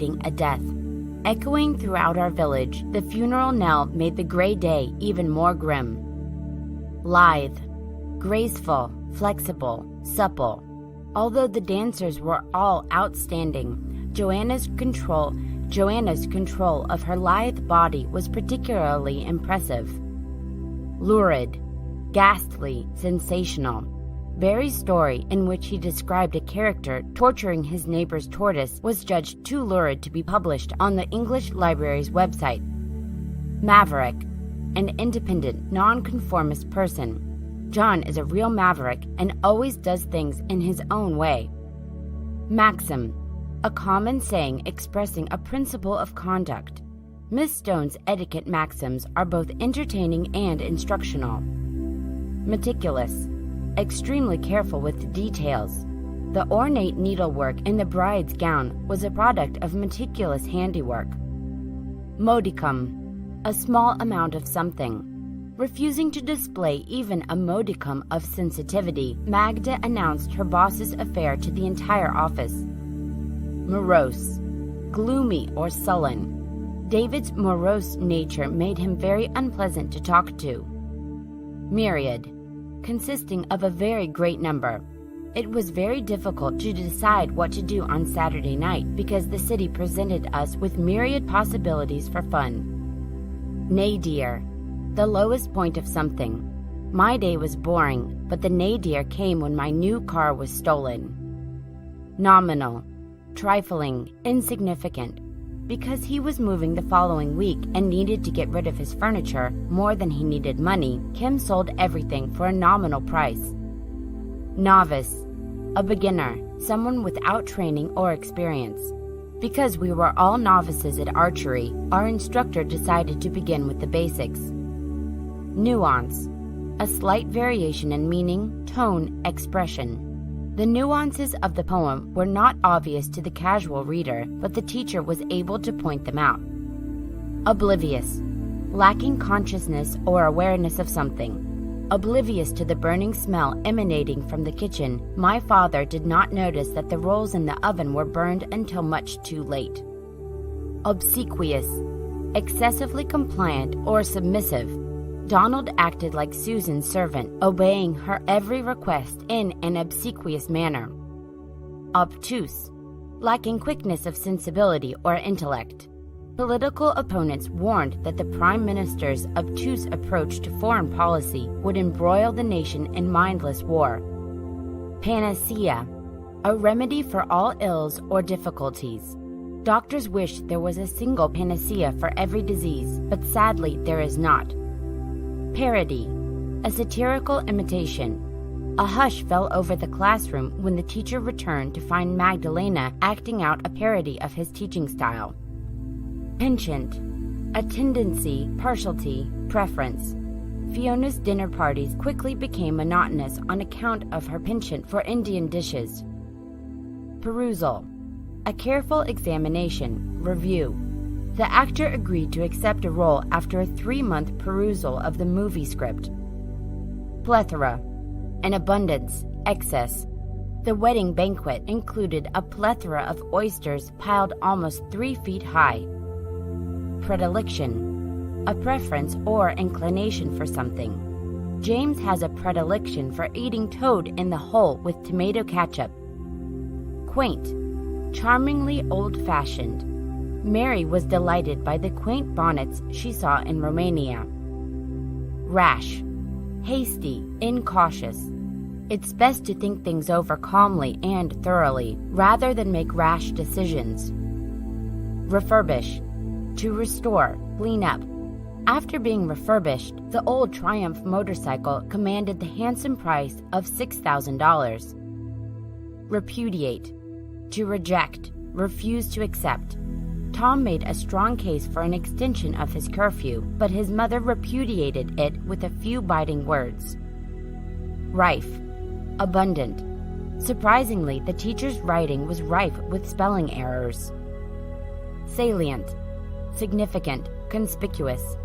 a death. Echoing throughout our village, the funeral knell made the gray day even more grim. Lithe, graceful, flexible, supple. Although the dancers were all outstanding, Joanna's control of her lithe body was particularly impressive. Lurid, ghastly, sensational. Barry's story, in which he described a character torturing his neighbor's tortoise, was judged too lurid to be published on the English Library's website. Maverick, an independent, nonconformist person. John is a real maverick and always does things in his own way. Maxim, a common saying expressing a principle of conduct. Miss Stone's etiquette maxims are both entertaining and instructional. Meticulous, extremely careful with the details. The ornate needlework in the bride's gown was a product of meticulous handiwork. Modicum, a small amount of something. Refusing to display even a modicum of sensitivity, Magda announced her boss's affair to the entire office. Morose, gloomy or sullen. David's morose nature made him very unpleasant to talk to. Myriad, consisting of a very great number. It was very difficult to decide what to do on Saturday night because the city presented us with myriad possibilities for fun. Nadir, the lowest point of something. My day was boring, but the nadir came when my new car was stolen. Nominal, trifling, insignificant. Because he was moving the following week and needed to get rid of his furniture more than he needed money, Kim sold everything for a nominal price. Novice, a beginner, someone without training or experience. Because we were all novices at archery, our instructor decided to begin with the basics. Nuance, a slight variation in meaning, tone, expression. The nuances of the poem were not obvious to the casual reader, but the teacher was able to point them out. Oblivious, lacking consciousness or awareness of something. Oblivious to the burning smell emanating from the kitchen, my father did not notice that the rolls in the oven were burned until much too late. Obsequious, excessively compliant or submissive. Donald acted like Susan's servant, obeying her every request in an obsequious manner. Obtuse, lacking quickness of sensibility or intellect. Political opponents warned that the Prime Minister's obtuse approach to foreign policy would embroil the nation in mindless war. Panacea, a remedy for all ills or difficulties. Doctors wish there was a single panacea for every disease, but sadly there is not. Parody, a satirical imitation. A hush fell over the classroom when the teacher returned to find Magdalena acting out a parody of his teaching style. Penchant, a tendency, partiality, preference. Fiona's dinner parties quickly became monotonous on account of her penchant for Indian dishes. Perusal, a careful examination, review. The actor agreed to accept a role after a 3-month perusal of the movie script. Plethora, an abundance, excess. The wedding banquet included a plethora of oysters piled almost 3 feet high. Predilection, a preference or inclination for something. James has a predilection for eating toad in the hole with tomato ketchup. Quaint, charmingly old-fashioned. Mary was delighted by the quaint bonnets she saw in Romania. Rash, hasty, incautious. It's best to think things over calmly and thoroughly, rather than make rash decisions. Refurbish, to restore, clean up. After being refurbished, the old Triumph motorcycle commanded the handsome price of $6,000. Repudiate, to reject, refuse to accept. Tom made a strong case for an extension of his curfew, but his mother repudiated it with a few biting words. Rife, abundant. Surprisingly, the teacher's writing was rife with spelling errors. Salient, significant, conspicuous.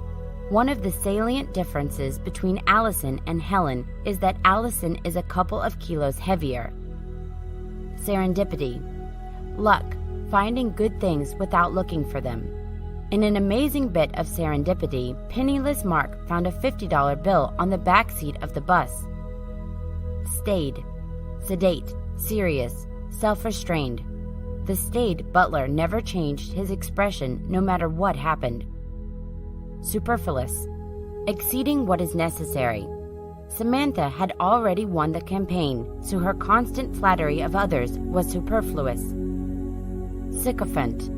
One of the salient differences between Allison and Helen is that Allison is a couple of kilos heavier. Serendipity, luck, finding good things without looking for them. In an amazing bit of serendipity, penniless Mark found a $50 bill on the back seat of the bus. Staid, sedate, serious, self-restrained. The staid butler never changed his expression no matter what happened. Superfluous, exceeding what is necessary. Samantha had already won the campaign, so her constant flattery of others was superfluous. Sycophant,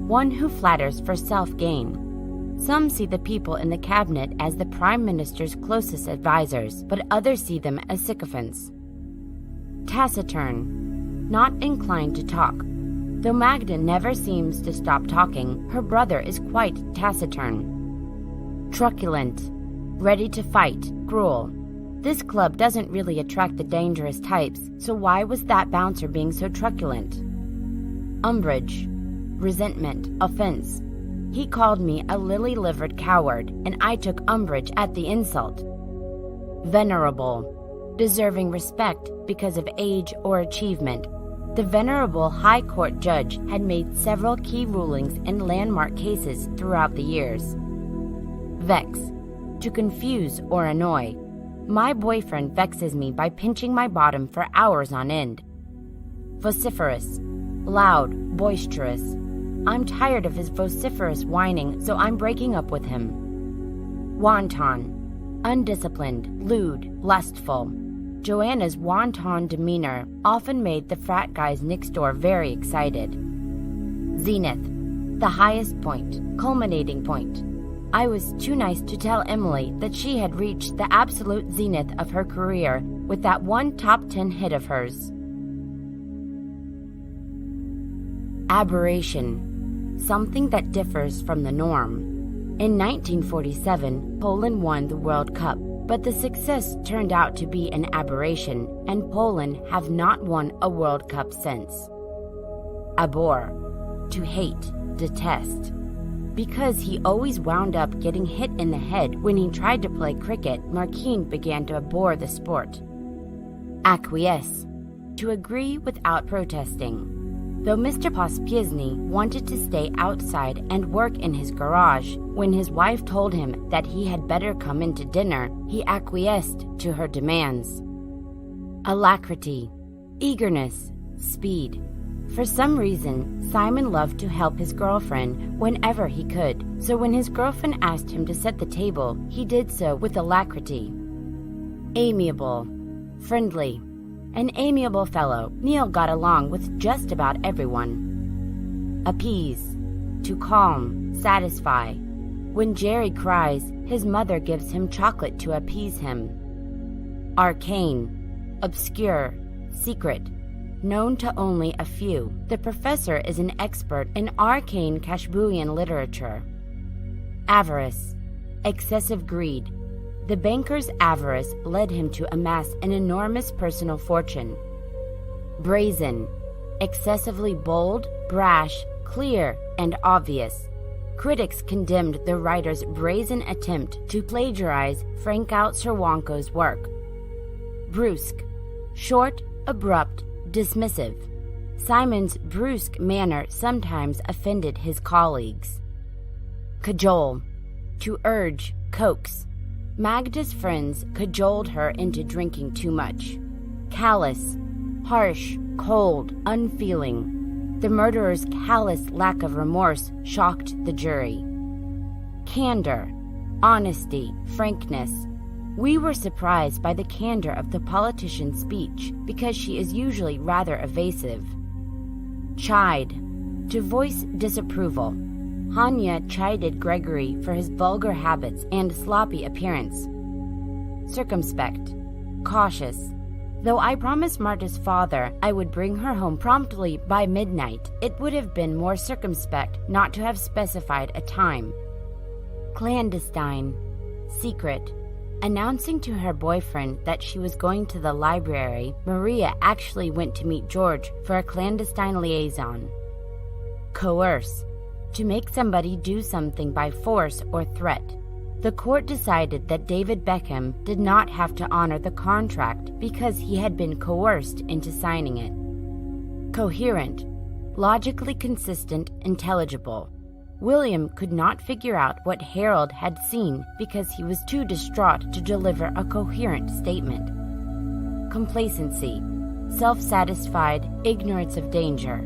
one who flatters for self-gain. Some see the people in the cabinet as the Prime Minister's closest advisors, but others see them as sycophants. Taciturn, not inclined to talk. Though Magda never seems to stop talking, her brother is quite taciturn. Truculent, ready to fight, cruel. This club doesn't really attract the dangerous types, so why was that bouncer being so truculent? Umbrage, resentment, offense. He called me a lily-livered coward, and I took umbrage at the insult. Venerable, deserving respect because of age or achievement. The venerable High Court judge had made several key rulings in landmark cases throughout the years. Vex, to confuse or annoy. My boyfriend vexes me by pinching my bottom for hours on end. Vociferous, loud, boisterous. I'm tired of his vociferous whining, so I'm breaking up with him. Wanton, undisciplined, lewd, lustful. Joanna's wanton demeanor often made the frat guys next door very excited. Zenith, the highest point, culminating point. I was too nice to tell Emily that she had reached the absolute zenith of her career with that one top 10 hit of hers. Aberration, something that differs from the norm. In 1947, Poland won the World Cup, but the success turned out to be an aberration, and Poland have not won a World Cup since. Abhor, to hate, detest. Because he always wound up getting hit in the head when he tried to play cricket, Marquine began to abhor the sport. Acquiesce, to agree without protesting. Though Mr. Pospieszny wanted to stay outside and work in his garage, when his wife told him that he had better come in to dinner, he acquiesced to her demands. Alacrity, eagerness, speed. For some reason, Simon loved to help his girlfriend whenever he could, so when his girlfriend asked him to set the table, he did so with alacrity. Amiable, friendly. An amiable fellow, Neil got along with just about everyone. Appease, to calm, satisfy. When Jerry cries, his mother gives him chocolate to appease him. Arcane, obscure, secret. Known to only a few, the professor is an expert in arcane Kashbuian literature. Avarice, excessive greed. The banker's avarice led him to amass an enormous personal fortune. Brazen, excessively bold, brash, clear, and obvious. Critics condemned the writer's brazen attempt to plagiarize Frankout Cerwanko's work. Brusque, short, abrupt, dismissive. Simon's brusque manner sometimes offended his colleagues. Cajole, to urge, coax. Magda's friends cajoled her into drinking too much. Callous, harsh, cold, unfeeling. The murderer's callous lack of remorse shocked the jury. Candor, honesty, frankness. We were surprised by the candor of the politician's speech because she is usually rather evasive. Chide, to voice disapproval. Hanya chided Gregory for his vulgar habits and sloppy appearance. Circumspect, cautious. Though I promised Marta's father I would bring her home promptly by midnight, it would have been more circumspect not to have specified a time. Clandestine, secret. Announcing to her boyfriend that she was going to the library, Maria actually went to meet George for a clandestine liaison. Coerce, to make somebody do something by force or threat. The court decided that David Beckham did not have to honor the contract because he had been coerced into signing it. Coherent, logically consistent, intelligible. William could not figure out what Harold had seen because he was too distraught to deliver a coherent statement. Complacency, self-satisfied, ignorance of danger.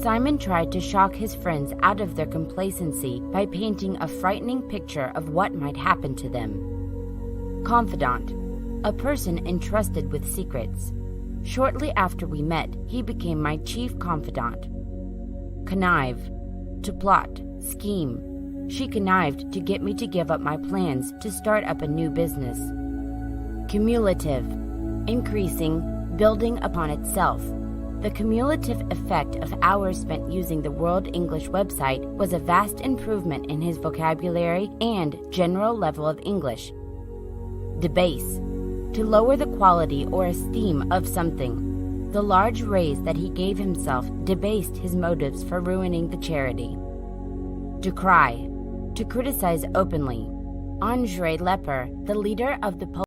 Simon tried to shock his friends out of their complacency by painting a frightening picture of what might happen to them. Confidant, a person entrusted with secrets. Shortly after we met, he became my chief confidant. Connive, to plot, scheme. She connived to get me to give up my plans to start up a new business. Cumulative, increasing, building upon itself. The cumulative effect of hours spent using the World English website was a vast improvement in his vocabulary and general level of English. Debase, to lower the quality or esteem of something. The large raise that he gave himself debased his motives for ruining the charity. Decry, to criticize openly. André Lepper, the leader of the